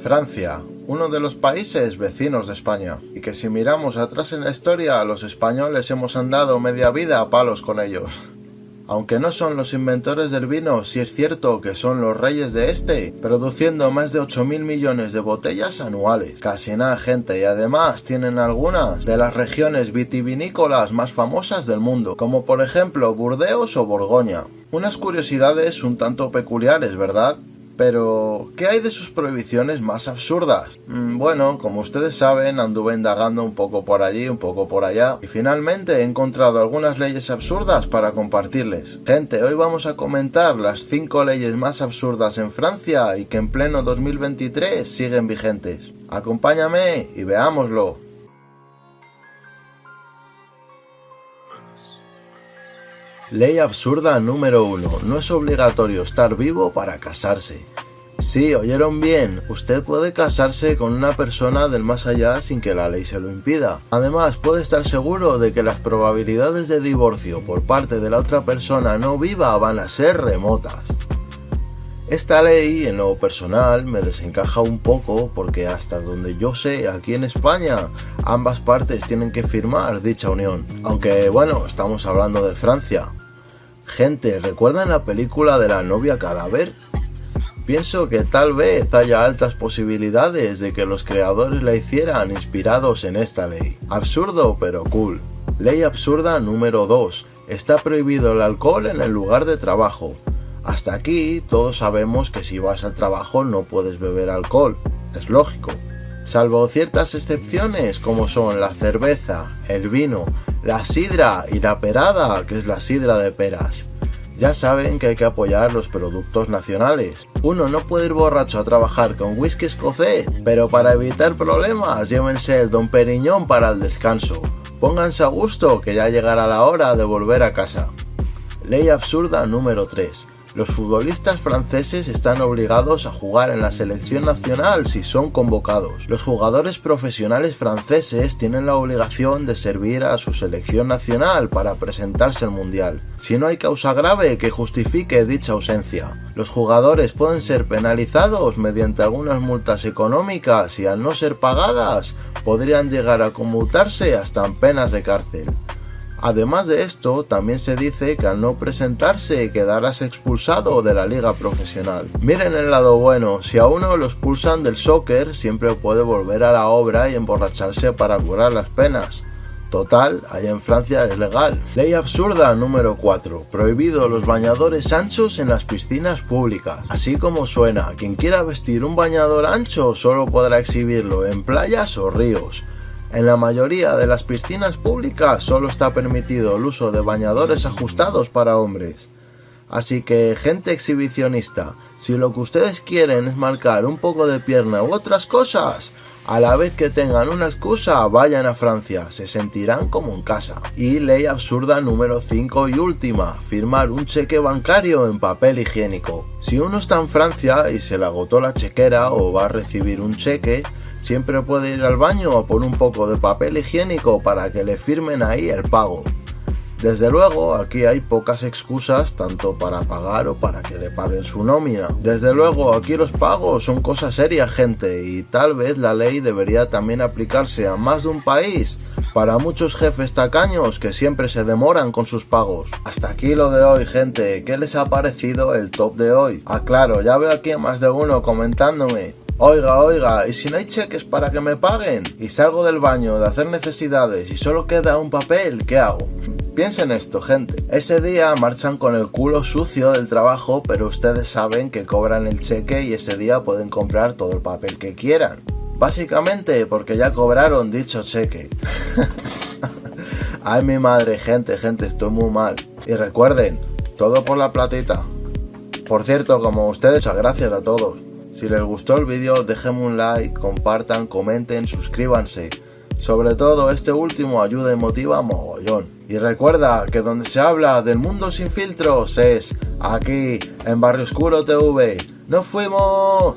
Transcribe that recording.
Francia, uno de los países vecinos de España, y que si miramos atrás en la historia, los españoles hemos andado media vida a palos con ellos. Aunque no son los inventores del vino, sí es cierto que son los reyes de este, produciendo más de 8.000 millones de botellas anuales. Casi nada, gente, y además tienen algunas de las regiones vitivinícolas más famosas del mundo, como por ejemplo Burdeos o Borgoña. Unas curiosidades un tanto peculiares, ¿verdad? Pero, ¿qué hay de sus prohibiciones más absurdas? Bueno, como ustedes saben, anduve indagando un poco por allí, un poco por allá, y finalmente he encontrado algunas leyes absurdas para compartirles. Gente, hoy vamos a comentar las 5 leyes más absurdas en Francia y que en pleno 2023 siguen vigentes. Acompáñame y veámoslo. Ley absurda número 1. No es obligatorio estar vivo para casarse. Sí, oyeron bien, usted puede casarse con una persona del más allá sin que la ley se lo impida. Además, puede estar seguro de que las probabilidades de divorcio por parte de la otra persona no viva van a ser remotas. Esta ley, en lo personal, me desencaja un poco porque hasta donde yo sé, aquí en España, ambas partes tienen que firmar dicha unión. Aunque, bueno, estamos hablando de Francia. Gente, ¿recuerdan la película de la novia cadáver? Pienso que tal vez haya altas posibilidades de que los creadores la hicieran inspirados en esta ley. Absurdo, pero cool. Ley absurda número 2. Está prohibido el alcohol en el lugar de trabajo. Hasta aquí todos sabemos que si vas al trabajo no puedes beber alcohol. Es lógico. Salvo ciertas excepciones como son la cerveza, el vino, la sidra y la perada, que es la sidra de peras. Ya saben que hay que apoyar los productos nacionales. Uno no puede ir borracho a trabajar con whisky escocés, pero para evitar problemas llévense el Don Periñón para el descanso. Pónganse a gusto que ya llegará la hora de volver a casa. Ley absurda número 3. Los futbolistas franceses están obligados a jugar en la selección nacional si son convocados. Los jugadores profesionales franceses tienen la obligación de servir a su selección nacional para presentarse al mundial, si no hay causa grave que justifique dicha ausencia. Los jugadores pueden ser penalizados mediante algunas multas económicas y al no ser pagadas podrían llegar a conmutarse hasta en penas de cárcel. Además de esto, también se dice que al no presentarse quedarás expulsado de la liga profesional. Miren el lado bueno, si a uno lo expulsan del soccer, siempre puede volver a la obra y emborracharse para curar las penas. Total, allá en Francia es legal. Ley absurda número 4. Prohibido los bañadores anchos en las piscinas públicas. Así como suena, quien quiera vestir un bañador ancho solo podrá exhibirlo en playas o ríos. En la mayoría de las piscinas públicas solo está permitido el uso de bañadores ajustados para hombres. Así que, gente exhibicionista, si lo que ustedes quieren es marcar un poco de pierna u otras cosas, a la vez que tengan una excusa, vayan a Francia, se sentirán como en casa. Y ley absurda número 5 y última, firmar un cheque bancario en papel higiénico. Si uno está en Francia y se le agotó la chequera o va a recibir un cheque, siempre puede ir al baño a por un poco de papel higiénico para que le firmen ahí el pago. Desde luego, aquí hay pocas excusas tanto para pagar o para que le paguen su nómina. Desde luego, aquí los pagos son cosas serias, gente, y tal vez la ley debería también aplicarse a más de un país para muchos jefes tacaños que siempre se demoran con sus pagos. Hasta aquí lo de hoy, gente. ¿Qué les ha parecido el top de hoy? Ah, claro, ya veo aquí a más de uno comentándome: Oiga, ¿y si no hay cheques para que me paguen? Y salgo del baño de hacer necesidades y solo queda un papel, ¿qué hago? Piensen esto, gente. Ese día marchan con el culo sucio del trabajo, pero ustedes saben que cobran el cheque y ese día pueden comprar todo el papel que quieran. Básicamente porque ya cobraron dicho cheque. Ay, mi madre, gente, estoy muy mal. Y recuerden, todo por la platita. Por cierto, como ustedes, muchas gracias a todos. Si les gustó el vídeo, déjenme un like, compartan, comenten, suscríbanse. Sobre todo este último ayuda y motiva mogollón. Y recuerda que donde se habla del mundo sin filtros es aquí, en Barrio Oscuro TV. ¡Nos fuimos!